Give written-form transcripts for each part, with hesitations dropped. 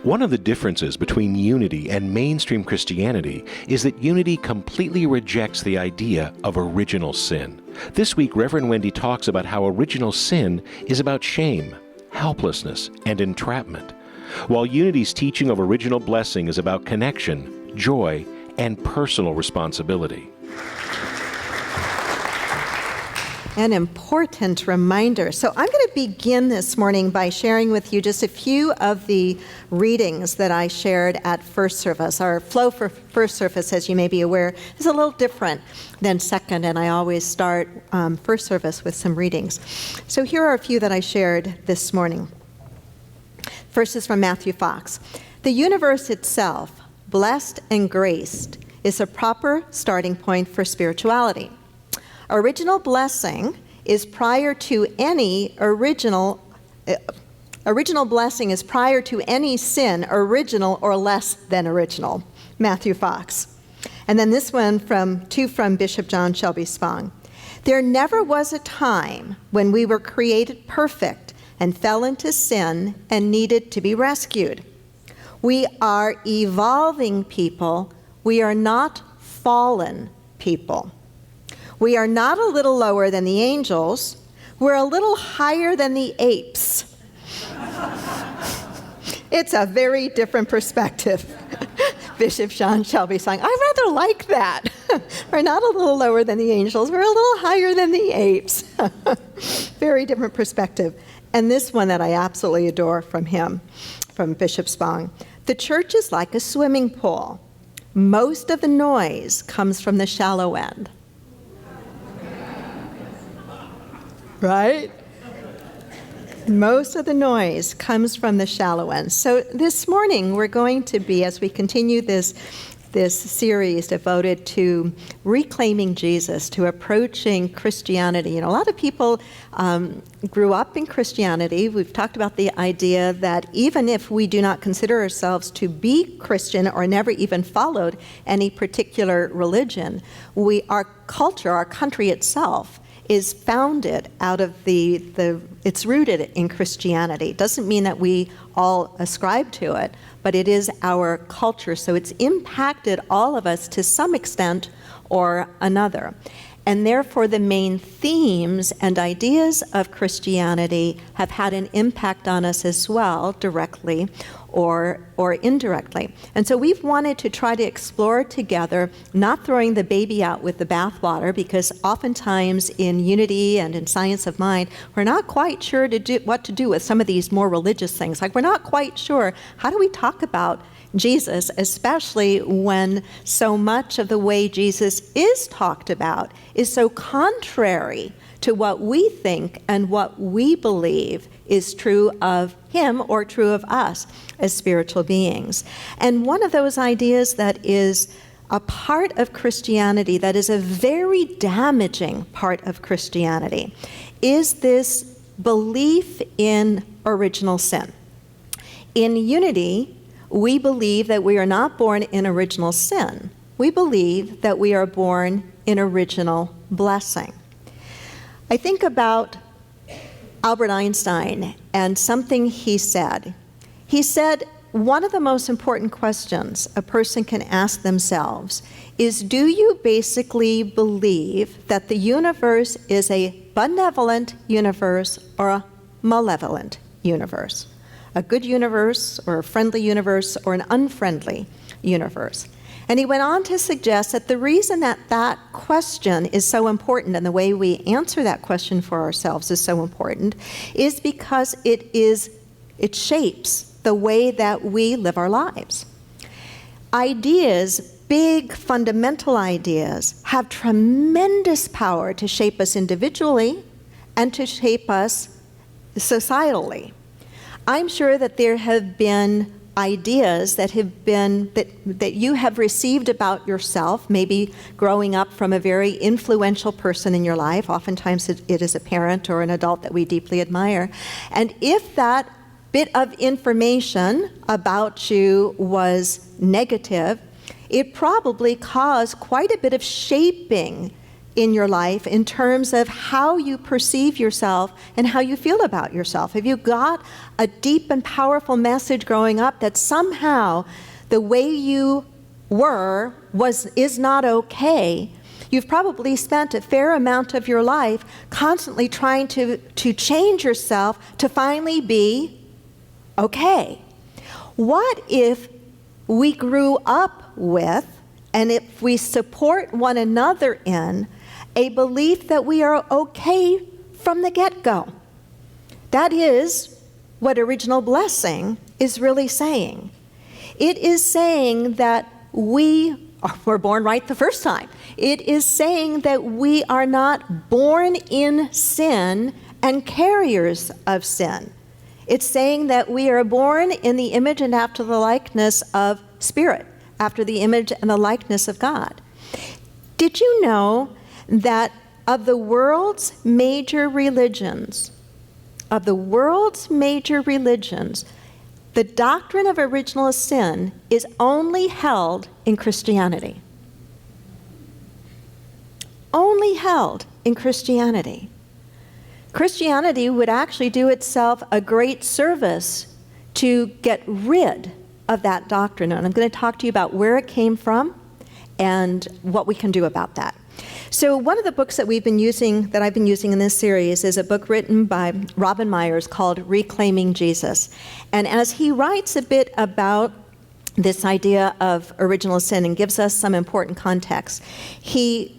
One of the differences between unity and mainstream Christianity is that unity completely rejects the idea of original sin. This week, Reverend Wendy talks about how original sin is about shame, helplessness, and entrapment, while unity's teaching of original blessing is about connection, joy, and personal responsibility. An important reminder. So I'm going to begin this morning by sharing with you just a few of the readings that I shared at first service. Our flow for first service, as you may be aware, is a little different than second, and I always start first service with some readings. So here are a few that I shared this morning. First is from Matthew Fox. The universe itself, blessed and graced, is a proper starting point for spirituality. Original blessing is prior to any original blessing is prior to any sin, original or less than original. Matthew Fox. And then this one from Bishop John Shelby Spong. There never was a time when we were created perfect and fell into sin and needed to be rescued. We are evolving people. We are not fallen people. We are not a little lower than the angels. We're a little higher than the apes. It's a very different perspective. Bishop John Shelby sang, I rather like that. We're not a little lower than the angels. We're a little higher than the apes. Very different perspective. And this one that I absolutely adore from him, from Bishop Spong. The church is like a swimming pool. Most of the noise comes from the shallow end. Right? Most of the noise comes from the shallow end. So this morning we're going to be, as we continue this series devoted to reclaiming Jesus, to approaching Christianity. You know, a lot of people grew up in Christianity. We've talked about the idea that even if we do not consider ourselves to be Christian or never even followed any particular religion, our culture, our country itself, is founded out of it's rooted in Christianity. It doesn't mean that we all ascribe to it, but it is our culture. So it's impacted all of us to some extent or another. And therefore the main themes and ideas of Christianity have had an impact on us as well, directly or indirectly. And so we've wanted to try to explore together, not throwing the baby out with the bathwater, because oftentimes in unity and in science of mind, we're not quite sure what to do with some of these more religious things. Like, we're not quite sure, how do we talk about Jesus, especially when so much of the way Jesus is talked about is so contrary to what we think and what we believe is true of him or true of us as spiritual beings. And one of those ideas that is a part of Christianity, that is a very damaging part of Christianity, is this belief in original sin. In unity, we believe that we are not born in original sin. We believe that we are born in original blessing. I think about Albert Einstein and something he said. He said, one of the most important questions a person can ask themselves is, do you basically believe that the universe is a benevolent universe or a malevolent universe? A good universe or a friendly universe or an unfriendly universe? And he went on to suggest that the reason that question is so important and the way we answer that question for ourselves is so important is because it shapes the way that we live our lives. Ideas, big fundamental ideas, have tremendous power to shape us individually and to shape us societally. I'm sure that there have been ideas that you have received about yourself, maybe growing up from a very influential person in your life. Oftentimes it is a parent or an adult that we deeply admire. And if that bit of information about you was negative, it probably caused quite a bit of shaping in your life in terms of how you perceive yourself and how you feel about yourself? Have you got a deep and powerful message growing up that somehow the way you were is not okay? You've probably spent a fair amount of your life constantly trying to change yourself to finally be okay. What if we grew up with, and if we support one another in, a belief that we are okay from the get-go? That is what original blessing is really saying. It is saying that we were born right the first time. It is saying that we are not born in sin and carriers of sin. It's saying that we are born in the image and after the likeness of Spirit, after the image and the likeness of God. Did you know that of the world's major religions, the doctrine of original sin is only held in Christianity? Only held in Christianity. Christianity would actually do itself a great service to get rid of that doctrine. And I'm going to talk to you about where it came from and what we can do about that. So one of the books that I've been using in this series is a book written by Robin Myers called Reclaiming Jesus. And as he writes a bit about this idea of original sin and gives us some important context, he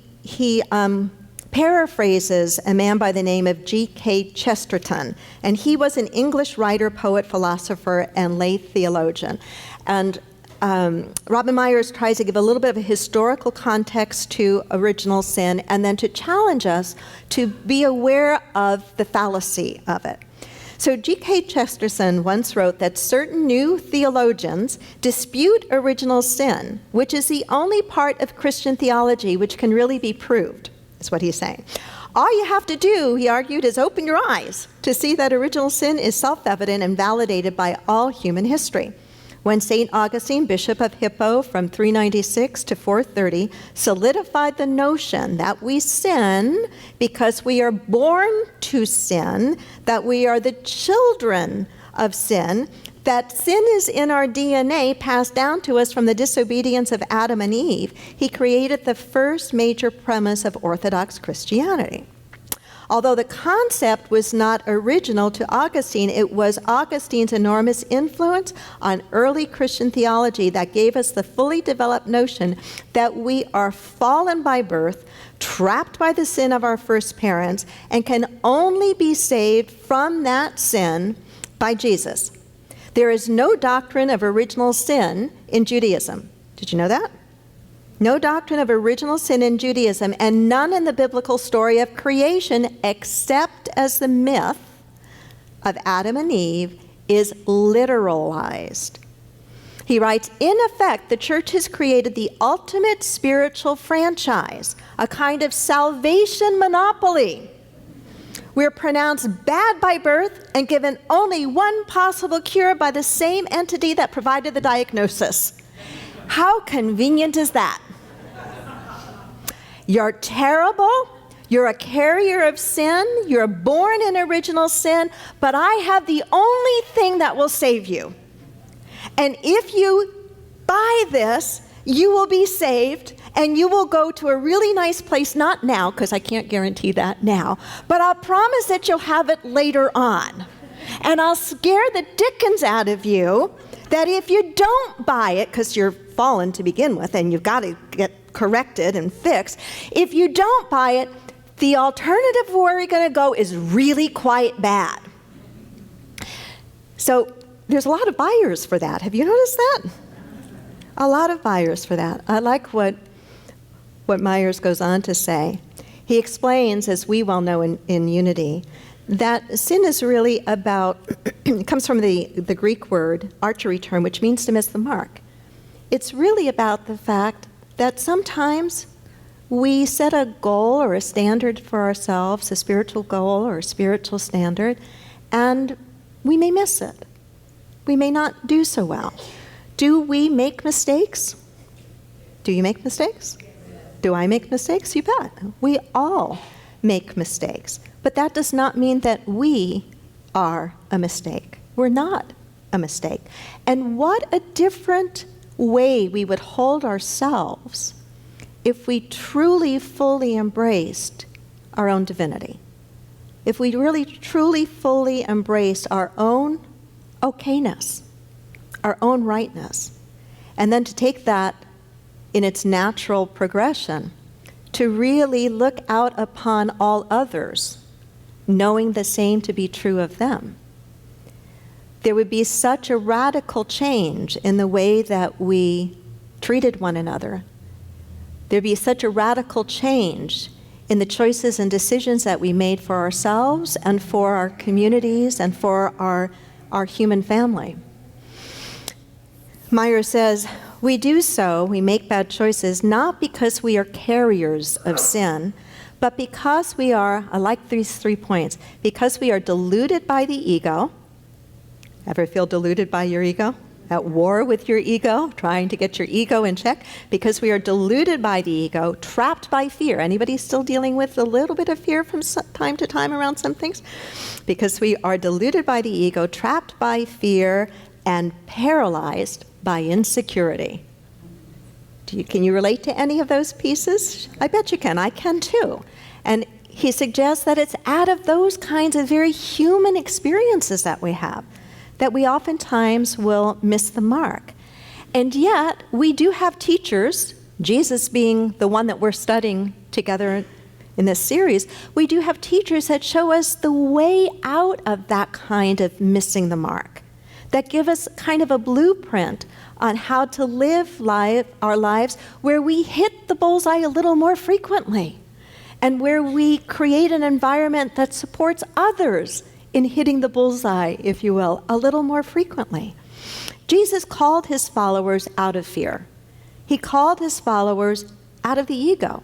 paraphrases a man by the name of G.K. Chesterton. And he was an English writer, poet, philosopher, and lay theologian. And Robin Myers tries to give a little bit of a historical context to original sin and then to challenge us to be aware of the fallacy of it. So G.K. Chesterton once wrote that certain new theologians dispute original sin, which is the only part of Christian theology which can really be proved, is what he's saying. All you have to do, he argued, is open your eyes to see that original sin is self-evident and validated by all human history. When St. Augustine, Bishop of Hippo from 396 to 430, solidified the notion that we sin because we are born to sin, that we are the children of sin, that sin is in our DNA passed down to us from the disobedience of Adam and Eve, he created the first major premise of Orthodox Christianity. Although the concept was not original to Augustine, it was Augustine's enormous influence on early Christian theology that gave us the fully developed notion that we are fallen by birth, trapped by the sin of our first parents, and can only be saved from that sin by Jesus. There is no doctrine of original sin in Judaism. Did you know that? No doctrine of original sin in Judaism, and none in the biblical story of creation, except as the myth of Adam and Eve is literalized. He writes, in effect, the church has created the ultimate spiritual franchise, a kind of salvation monopoly. We're pronounced bad by birth and given only one possible cure by the same entity that provided the diagnosis. How convenient is that? You're terrible, you're a carrier of sin, you're born in original sin, but I have the only thing that will save you. And if you buy this, you will be saved, and you will go to a really nice place, not now, because I can't guarantee that now, but I'll promise that you'll have it later on. And I'll scare the dickens out of you that if you don't buy it, because you're fallen to begin with, and you've got to get corrected and fixed, if you don't buy it, the alternative where you're going to go is really quite bad. So there's a lot of buyers for that. Have you noticed that? A lot of buyers for that. I like what Myers goes on to say. He explains, as we well know in Unity, that sin is really about, it comes from the Greek word, archery term, which means to miss the mark. It's really about the fact that sometimes we set a goal or a standard for ourselves, a spiritual goal or a spiritual standard, and we may miss it. We may not do so well. Do we make mistakes? Do you make mistakes? Do I make mistakes? You bet. We all make mistakes. But that does not mean that we are a mistake. We're not a mistake. And what a different way we would hold ourselves if we truly, fully embraced our own divinity. If we really, truly, fully embraced our own okayness, our own rightness, and then to take that in its natural progression, to really look out upon all others, knowing the same to be true of them. There would be such a radical change in the way that we treated one another. There'd be such a radical change in the choices and decisions that we made for ourselves and for our communities and for our human family. Meyer says, we do so, we make bad choices, not because we are carriers of sin, but because we are, I like these 3 points, because we are deluded by the ego. Ever feel deluded by your ego? At war with your ego, trying to get your ego in check? Because we are deluded by the ego, trapped by fear. Anybody still dealing with a little bit of fear from time to time around some things? Because we are deluded by the ego, trapped by fear, and paralyzed by insecurity. Can you relate to any of those pieces? I bet you can. I can too. And he suggests that it's out of those kinds of very human experiences that we have that we oftentimes will miss the mark. And yet, we do have teachers, Jesus being the one that we're studying together in this series, we do have teachers that show us the way out of that kind of missing the mark, that give us kind of a blueprint on how to live our lives where we hit the bullseye a little more frequently, and where we create an environment that supports others in hitting the bullseye, if you will, a little more frequently. Jesus called his followers out of fear. He called his followers out of the ego.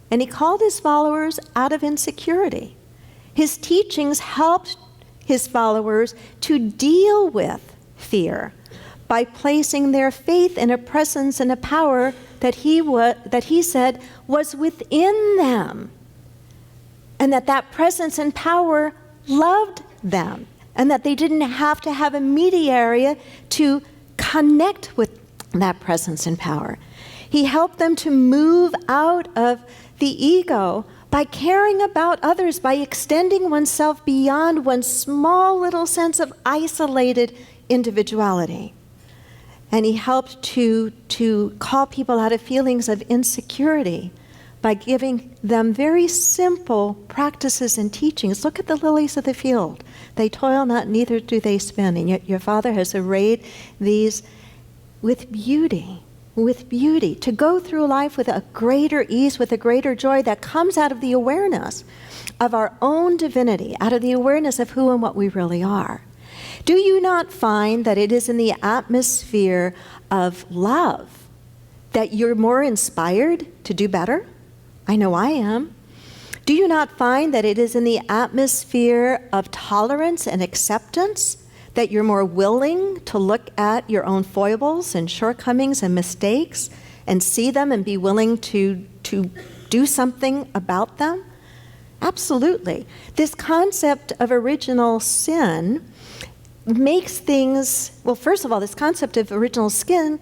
And he called his followers out of insecurity. His teachings helped his followers to deal with fear by placing their faith in a presence and a power that he said was within them. And that presence and power loved them, and that they didn't have to have a mediator to connect with that presence and power. He helped them to move out of the ego by caring about others, by extending oneself beyond one small little sense of isolated individuality. And he helped to call people out of feelings of insecurity by giving them very simple practices and teachings. Look at the lilies of the field. They toil not, neither do they spin. And yet your Father has arrayed these with beauty, to go through life with a greater ease, with a greater joy that comes out of the awareness of our own divinity, out of the awareness of who and what we really are. Do you not find that it is in the atmosphere of love that you're more inspired to do better? I know I am. Do you not find that it is in the atmosphere of tolerance and acceptance that you're more willing to look at your own foibles and shortcomings and mistakes and see them and be willing to do something about them? Absolutely. This concept of original sin makes things, well, first of all, this concept of original sin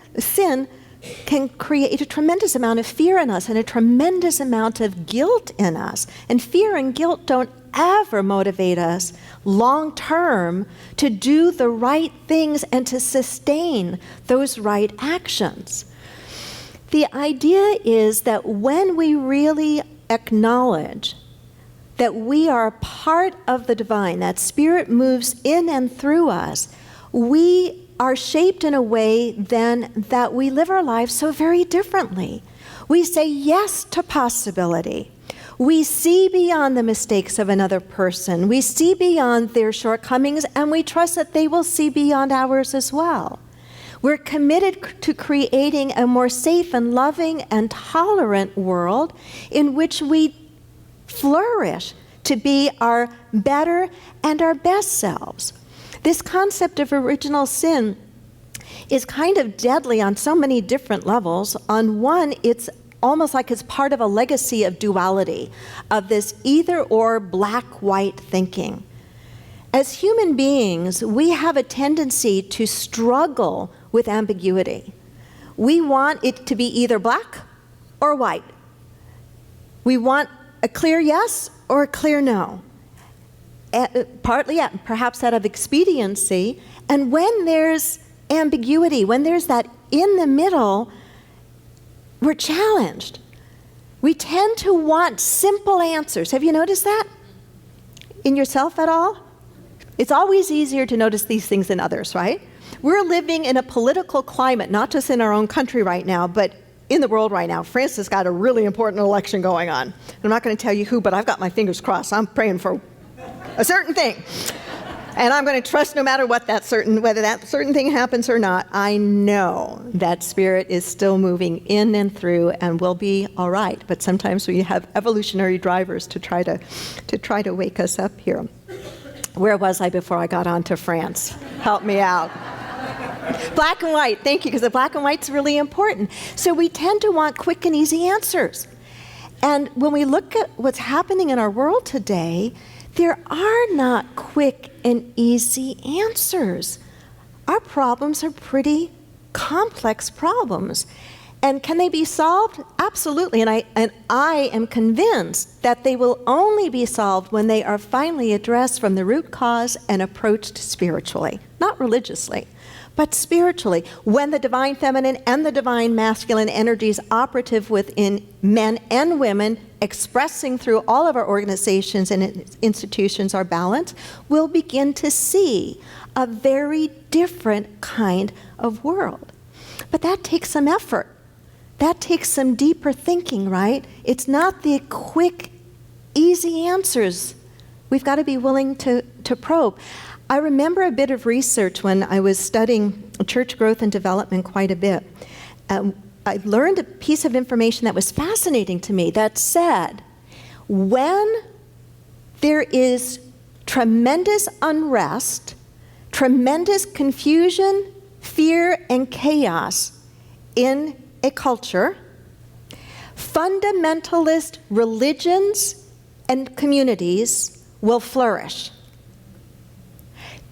can create a tremendous amount of fear in us and a tremendous amount of guilt in us. And fear and guilt don't ever motivate us long term to do the right things and to sustain those right actions. The idea is that when we really acknowledge that we are part of the divine, that Spirit moves in and through us, we are shaped in a way then that we live our lives so very differently. We say yes to possibility. We see beyond the mistakes of another person. We see beyond their shortcomings, and we trust that they will see beyond ours as well. We're committed to creating a more safe and loving and tolerant world in which we flourish to be our better and our best selves. This concept of original sin is kind of deadly on so many different levels. On one, it's almost like it's part of a legacy of duality, of this either-or black-white thinking. As human beings, we have a tendency to struggle with ambiguity. We want it to be either black or white. We want a clear yes or a clear no. Partly, perhaps out of expediency. And when there's ambiguity, when there's that in the middle, we're challenged. We tend to want simple answers. Have you noticed that in yourself at all? It's always easier to notice these things than others, right? We're living in a political climate, not just in our own country right now, but in the world right now. France has got a really important election going on. I'm not going to tell you who, but I've got my fingers crossed. I'm praying for a certain thing. And I'm going to trust no matter what whether that certain thing happens or not, I know that Spirit is still moving in and through and will be all right. But sometimes we have evolutionary drivers to try to wake us up here. Where was I before I got on to France? Help me out. Black and white, thank you, because the black and white's really important. So we tend to want quick and easy answers. And when we look at what's happening in our world today, there are not quick and easy answers. Our problems are pretty complex problems. And can they be solved? Absolutely. And I am convinced that they will only be solved when they are finally addressed from the root cause and approached spiritually, not religiously, but spiritually. When the divine feminine and the divine masculine energies operative within men and women, expressing through all of our organizations and institutions are balanced, we'll begin to see a very different kind of world. But that takes some effort. That takes some deeper thinking, right? It's not the quick, easy answers. We've got to be willing to probe. I remember a bit of research when I was studying church growth and development quite a bit. I learned a piece of information that was fascinating to me that said, when there is tremendous unrest, tremendous confusion, fear, and chaos in a culture, fundamentalist religions and communities will flourish.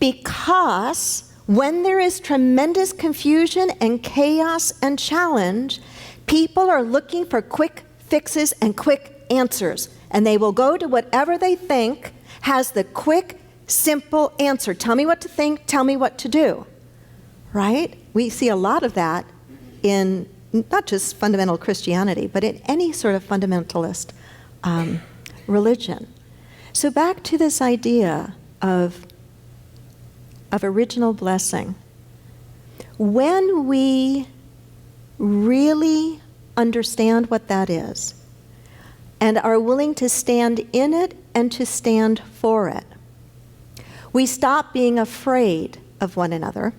Because when there is tremendous confusion and chaos and challenge, people are looking for quick fixes and quick answers. And they will go to whatever they think has the quick, simple answer. Tell me what to think, tell me what to do. Right? We see a lot of that in not just fundamental Christianity, but in any sort of fundamentalist religion. So back to this idea of original blessing. When we really understand what that is and are willing to stand in it and to stand for it, we stop being afraid of one another.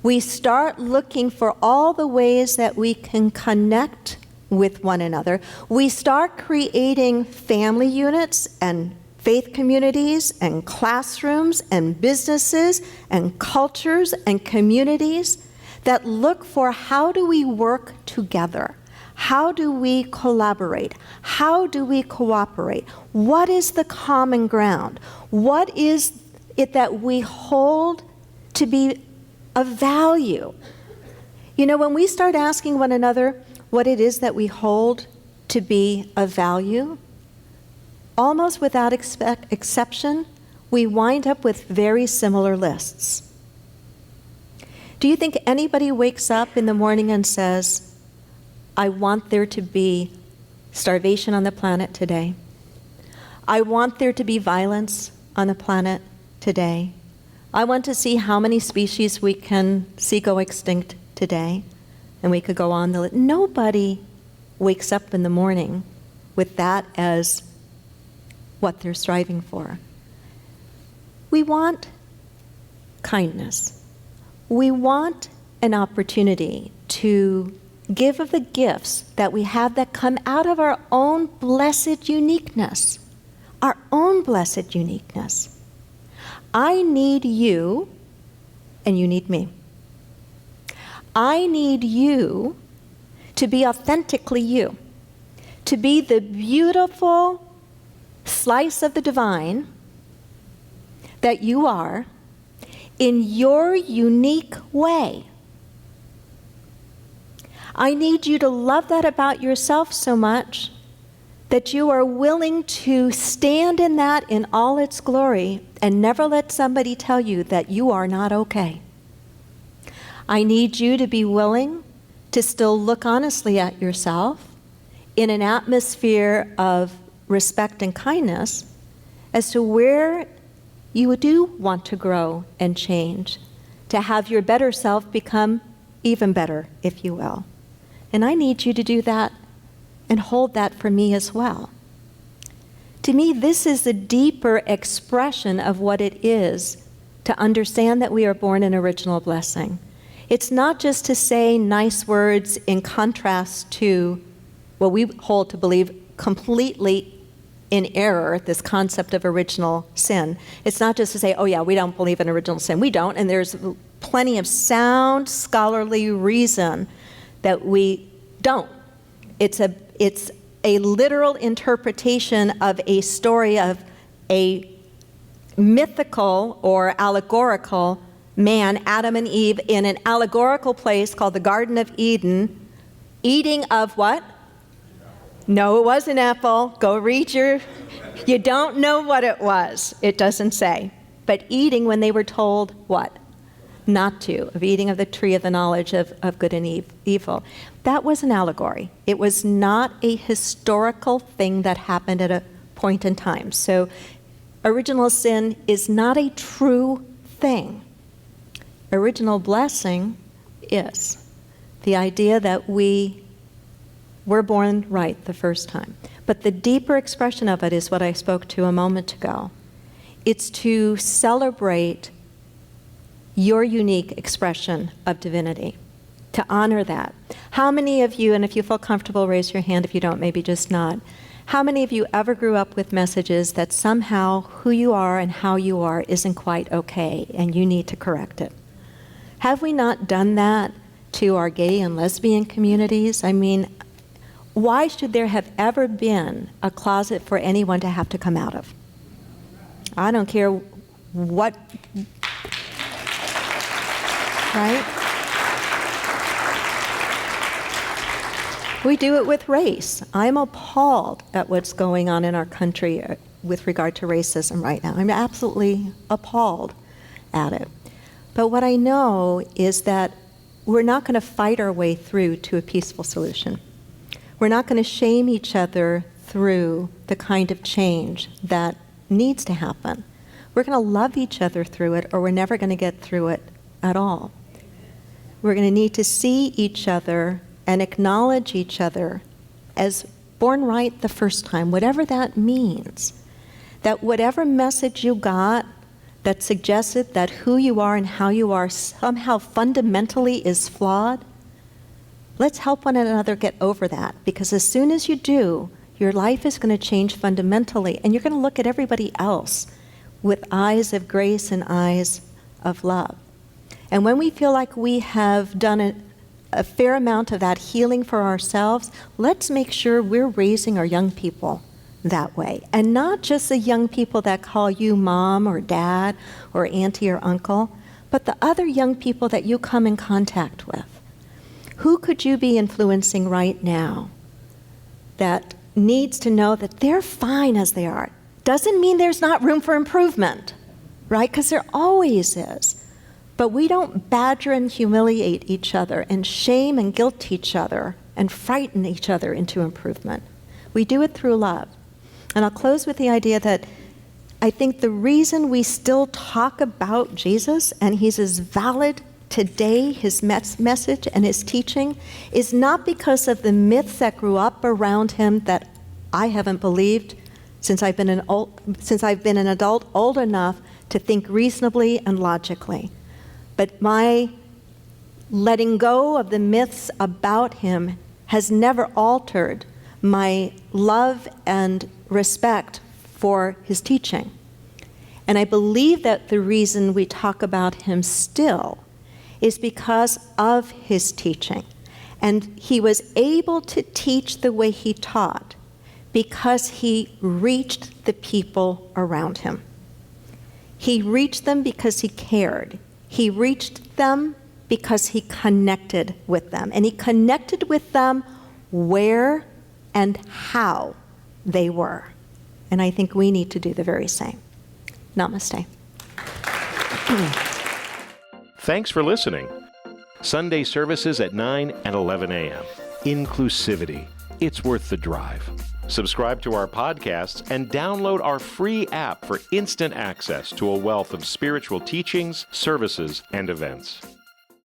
We start looking for all the ways that we can connect with one another. We start creating family units and faith communities and classrooms and businesses and cultures and communities that look for how do we work together? How do we collaborate? How do we cooperate? What is the common ground? What is it that we hold to be of value? You know, when we start asking one another what it is that we hold to be of value, almost without exception, we wind up with very similar lists. Do you think anybody wakes up in the morning and says, I want there to be starvation on the planet today. I want there to be violence on the planet today. I want to see how many species we can see go extinct today. And we could go on the list. Nobody wakes up in the morning with that as what they're striving for. We want kindness. We want an opportunity to give of the gifts that we have that come out of our own blessed uniqueness. Our own blessed uniqueness. I need you, and you need me. I need you to be authentically you, to be the beautiful slice of the divine that you are in your unique way. I need you to love that about yourself so much that you are willing to stand in that in all its glory and never let somebody tell you that you are not okay. I need you to be willing to still look honestly at yourself in an atmosphere of respect and kindness as to where you do want to grow and change, to have your better self become even better, if you will. And I need you to do that and hold that for me as well. To me, this is the deeper expression of what it is to understand that we are born in original blessing. It's not just to say nice words in contrast to what we hold to believe completely in error, this concept of original sin. It's not just to say, oh yeah, we don't believe in original sin. We don't, and there's plenty of sound scholarly reason that we don't. It's a literal interpretation of a story of a mythical or allegorical man, Adam and Eve, in an allegorical place called the Garden of Eden, eating of what? No, it wasn't apple. Go read you don't know what it was. It doesn't say. But eating when they were told what? Not to, of eating of the tree of the knowledge of good and evil. That was an allegory. It was not a historical thing that happened at a point in time. So original sin is not a true thing. Original blessing is the idea that we were born right the first time. But the deeper expression of it is what I spoke to a moment ago. It's to celebrate your unique expression of divinity, to honor that. How many of you, and if you feel comfortable, raise your hand. If you don't, maybe just nod. How many of you ever grew up with messages that somehow who you are and how you are isn't quite okay and you need to correct it? Have we not done that to our gay and lesbian communities? I mean, why should there have ever been a closet for anyone to have to come out of? I don't care what, right? We do it with race. I'm appalled at what's going on in our country with regard to racism right now. I'm absolutely appalled at it. But what I know is that we're not going to fight our way through to a peaceful solution. We're not going to shame each other through the kind of change that needs to happen. We're going to love each other through it, or we're never going to get through it at all. We're going to need to see each other and acknowledge each other as born right the first time, whatever that means. That whatever message you got that suggested that who you are and how you are somehow fundamentally is flawed, let's help one another get over that, because as soon as you do, your life is going to change fundamentally, and you're going to look at everybody else with eyes of grace and eyes of love. And when we feel like we have done a fair amount of that healing for ourselves, let's make sure we're raising our young people that way. And not just the young people that call you mom or dad or auntie or uncle, but the other young people that you come in contact with. Who could you be influencing right now that needs to know that they're fine as they are? Doesn't mean there's not room for improvement, right? Because there always is. But we don't badger and humiliate each other and shame and guilt each other and frighten each other into improvement. We do it through love. And I'll close with the idea that I think the reason we still talk about Jesus, and he's as valid today, his message and his teaching, is not because of the myths that grew up around him that I haven't believed since I've been an adult old enough to think reasonably and logically. But my letting go of the myths about him has never altered my love and respect for his teaching. And I believe that the reason we talk about him still is because of his teaching. And he was able to teach the way he taught because he reached the people around him. He reached them because he cared. He reached them because he connected with them. And he connected with them where and how they were. And I think we need to do the very same. Namaste. Thanks for listening. Sunday services at 9 and 11 a.m. Inclusivity. It's worth the drive. Subscribe to our podcasts and download our free app for instant access to a wealth of spiritual teachings, services, and events.